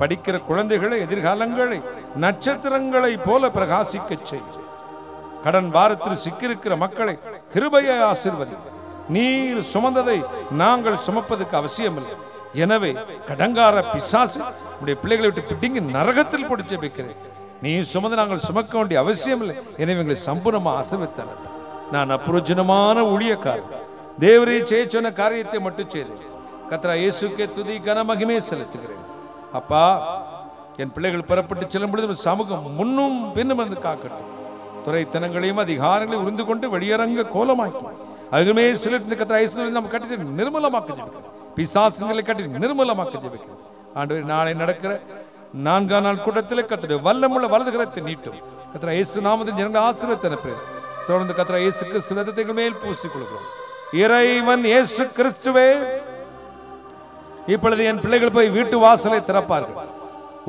படிக்கிற குழந்தைகளை எதிர்காலங்களை நட்சத்திரங்களை போல பிரகாசிக்க செய். கடன் பாரத்தில் சிக்கியிருக்கிற மக்களை கிருபையை ஆசீர்வதி. நீர் சுமந்ததை நாங்கள் சுமப்பதற்கு அவசியமில்லை. எனவே கடங்கார பிசாசு உடைய பிள்ளைகளை விட்டு பிடிங்கி நரகத்தில் போட்டு ஜெபிக்கிறேன். நீ சுமந்து நாங்கள் சுமக்க வேண்டிய அவசியம் இல்லை. எனவே எங்களை சம்பூர்ணமா ஆசீர்வதித்தார். நான் அப்புரோஜனமான ஊழியக்காரன். தேவரே செய்ய சொன்ன காரியத்தை மட்டும் செய்தேன். கர்த்தராகிய இயேசுவுக்கே துதி கன மகிமையை செலுத்துகிறேன். அப்பா, என் பிள்ளைகள் பெறப்பட்டு செல்லும் பொழுது சமூகம் முன்னும் பின்னும் வந்து காக்கட்டும். துறைத்தனங்களையும் அதிகாரங்களையும் உறிந்து கொண்டு வெளியரங்க கோலமாக்கி அதுமே சிலர் கர்த்தராகிய இயேசுவை நம்ம கட்டி நிர்மலமாக்க ஜெபிக்கிறேன். பிசாசுகளை கட்டி நிர்மலமாக்க ஜெபிக்கிறேன். ஆண்டவரே, நாளை நடக்கிற 4ஆம் நாள் கூட்டத்தில் கர்த்தருடைய வல்லமுள்ள வலது கரத்தை நீட்டும். கர்த்தராகிய இயேசு நாமத்தில் ஜனங்கள் ஆசீர்வாதத்தை அனுப்புகிறேன். தொடர்ந்து கர்த்தராகிய இயேசு கிறிஸ்து இரத்தத்தை மேல் பூசிக் கொள்கிறோம். இறைவன் இயேசு கிறிஸ்துவே, இப்பொழுது என் பிள்ளைகள் போய் வீட்டு வாசலை திறப்பார்கள்.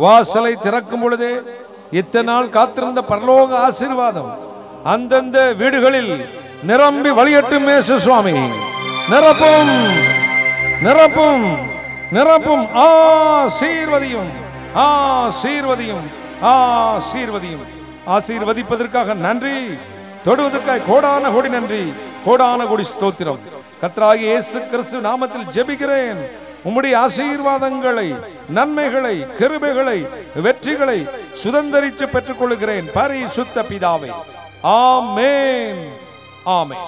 வாசலை திறக்கும் பொழுதே இத்தனை நாள் காத்திருந்த பரலோக ஆசீர்வாதம் அந்தந்த வீடுகளில் நிரம்பி வழியட்டும். இயேசு சுவாமி, நிரப்பும் நிரப்பும் நிரப்பும். ஆசீர்வதியும் ஆசீர்வதியும் ஆசீர்வதியும். ஆசீர்வதிப்பதற்காக நன்றி, தொடுவதற்காக கோடான கோடி நன்றி, கோடான கோடி ஸ்தோத்திரம். கர்த்தராகிய இயேசு கிறிஸ்து நாமத்தில் ஜெபிக்கிறேன். உம்முடைய ஆசீர்வாதங்களை, நன்மைகளை, கிருபைகளை, வெற்றிகளை சுதந்தரித்து பெற்றுக் கொள்கிறேன் பரிசுத்த பிதாவே. ஆமென் ஆமென்.